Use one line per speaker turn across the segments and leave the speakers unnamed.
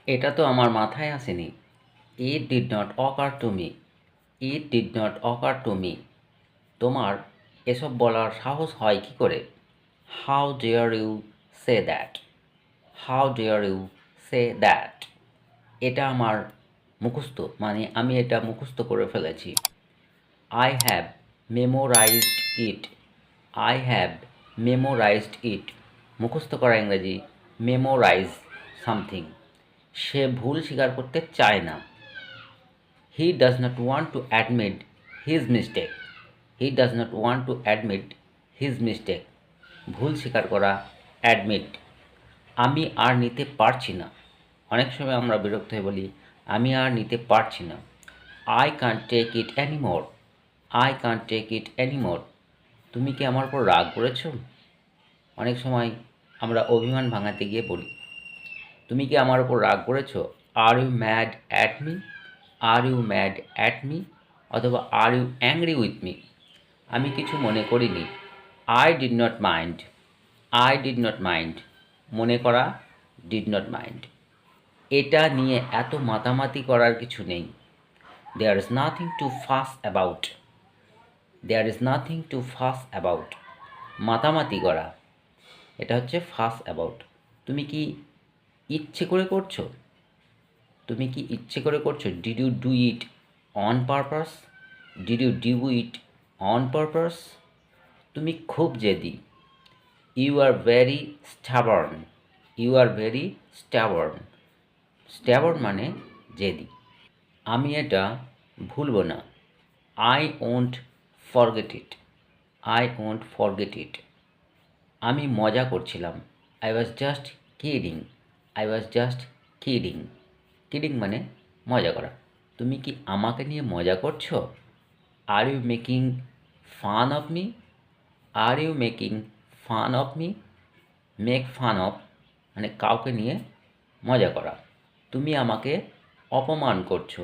এটা তো আমার মাথায় আসেনি। It did not occur to me. It did not occur to me. তোমার এসব বলার সাহস হয় কি করে? How dare you say that? How dare you say that? এটা আমার মুখস্থ, মানে আমি এটা মুখস্থ করে ফেলেছি। I have memorised it. I have memorised it. মুখস্থ করা ইংরেজি মেমোরাইজ সামথিং। সে ভুল স্বীকার করতে চায় না। He does not want to admit his mistake. He does not want to admit his mistake. ভুল স্বীকার করা, অ্যাডমিট। আমি আর নিতে পারছি না। অনেক সময় আমরা বিরক্ত হয়ে বলি আমি আর নিতে পারছি না। I can't take it anymore. I can't take it anymore. তুমি কি আমার উপর রাগ করেছো? অনেক সময় আমরা অভিমান ভাঙাতে গিয়ে বলি তুমি কি আমার উপর রাগ করেছো? Are you mad at me? Are you mad at me? অথবা are you angry with me? আমি কিছু মনে করিনি। I did not mind. I did not mind. মনে করা, ডিড নট মাইন্ড। এটা নিয়ে এত মাতামাতি করার কিছু নেই। There is nothing to fuss about. There is nothing to fuss about. মাতামাতি করা, এটা হচ্ছে ফাস অ্যাবাউট। তুমি কি ইচ্ছে করে করছো? তুমি কি ইচ্ছে করে করছো? Did you do it on purpose? Did you do it on purpose? তুমি খুব জেদি। You are very stubborn. You are very stubborn. Stubborn মানে জেদি। আমি এটা ভুলব না। I won't forget it. I won't forget it. আমি মজা করছিলাম। I was just kidding. I was just kidding. Kidding মানে মজা করা। তুমি কি আমাকে নিয়ে মজা করছো? Are you making fun of me? Are you making fun of me? Make fun of মানে কাউকে নিয়ে মজা করা। তুমি আমাকে অপমান করছো।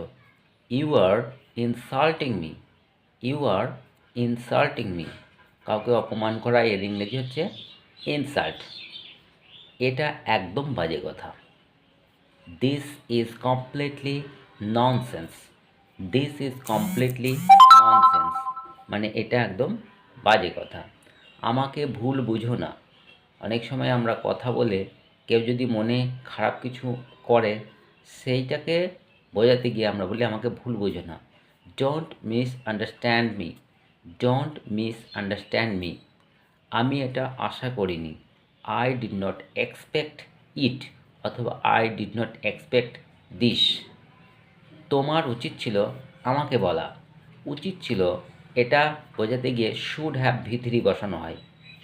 You are insulting me. You are insulting me. কাউকে অপমান করা এর ইংরেজি হচ্ছে ইনসাল্ট। এটা একদম বাজে কথা। This is completely nonsense. This is completely nonsense মানে এটা একদম বাজে কথা। আমাকে ভুল বুঝো না। অনেক সময় আমরা কথা বলে কেউ যদি মনে খারাপ কিছু করে, সেইটাকে বোঝাতে গিয়ে আমরা বলি আমাকে ভুল বুঝো না। Don't misunderstand me. Don't misunderstand me. আমি এটা আশা করিনি। I did not expect it অথবা I did not expect this. তোমার উচিত ছিল আমাকে বলা। উচিত ছিল এটা বোঝাতে গিয়ে শুড হ্যাভ ভিতরি বসানো হয়।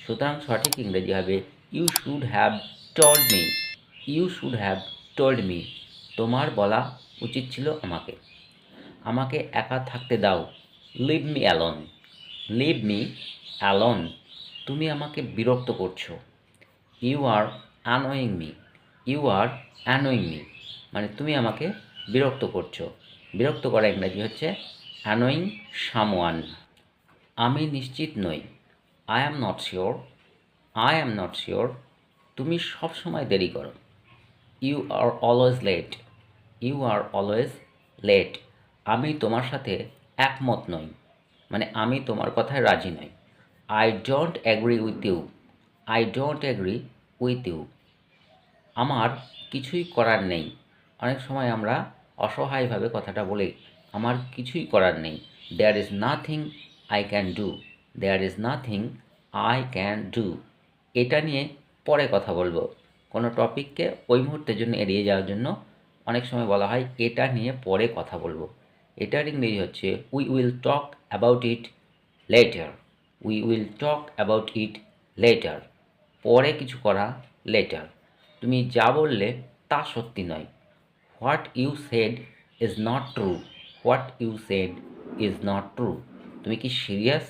সুতরাং সঠিক ইংরেজি হবে you should have told me. You should have told me. তোমার বলা উচিত ছিল আমাকে। আমাকে একা থাকতে দাও। Leave me alone. Leave me alone. তুমি আমাকে বিরক্ত করছো। You are annoying me. You are annoying me মানে তুমি আমাকে বিরক্ত করছো। বিরক্ত করা ইংরাজি হচ্ছে অ্যানোয়িং সামওয়ান। আমি নিশ্চিত নই। I am not sure. I am not sure. তুমি সব সময় দেরি করো। You are always late. You are always late. আমি তোমার সাথে একমত নই মানে আমি তোমার কথায় রাজি নই। I don't agree with you. I don't agree with you. আমার কিছুই করার নেই। অনেক সময় আমরা অসহায়ভাবে কথাটা বলি আমার কিছুই করার নেই। There is nothing I can do. There is nothing I can do. এটা নিয়ে পরে কথা বলবো। কোনো টপিককে ওই মুহূর্তের জন্য এড়িয়ে যাওয়ার জন্য অনেক সময় বলা হয় এটা নিয়ে পরে কথা বলবো। এটার ইংরেজি হচ্ছে we will talk about it later. We will talk about it later. পরে কিছু করা, লেটার। তুমি যা বললে তা সত্যি নয়। What you said is not true. What you said is not true. তুমি কি serious?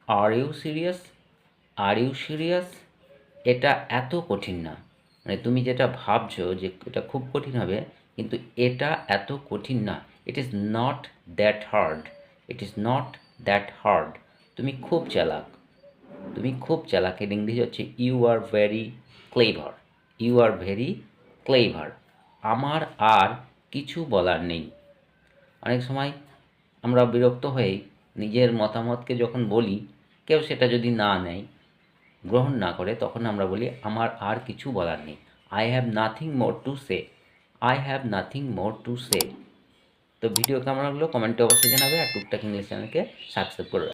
Are you serious? Are you serious? এটা এত কঠিন না মানে তুমি যেটা ভাবছো যে এটা খুব কঠিন হবে, কিন্তু এটা এত কঠিন না। It is not that hard. It is not that hard. তুমি খুব চালাক। তুমি খুব চালাক এর ইংরেজি হচ্ছে you are very clever. You are very clever. আমার আর কিছু বলার নেই। অনেক সময় আমরা বিরক্ত হয়ে নিজের মতামতকে যখন বলি, কেউ সেটা যদি না নেয়, গ্রহণ না করে, তখন আমরা বলি আমার আর কিছু বলার নেই। I have nothing more to say. I have nothing more to say. তো ভিডিও কেমন লাগলো কমেন্টে অবশ্যই জানাবে, আর টুকটাক ইংলিশ চ্যানেলকে সাবস্ক্রাইব করে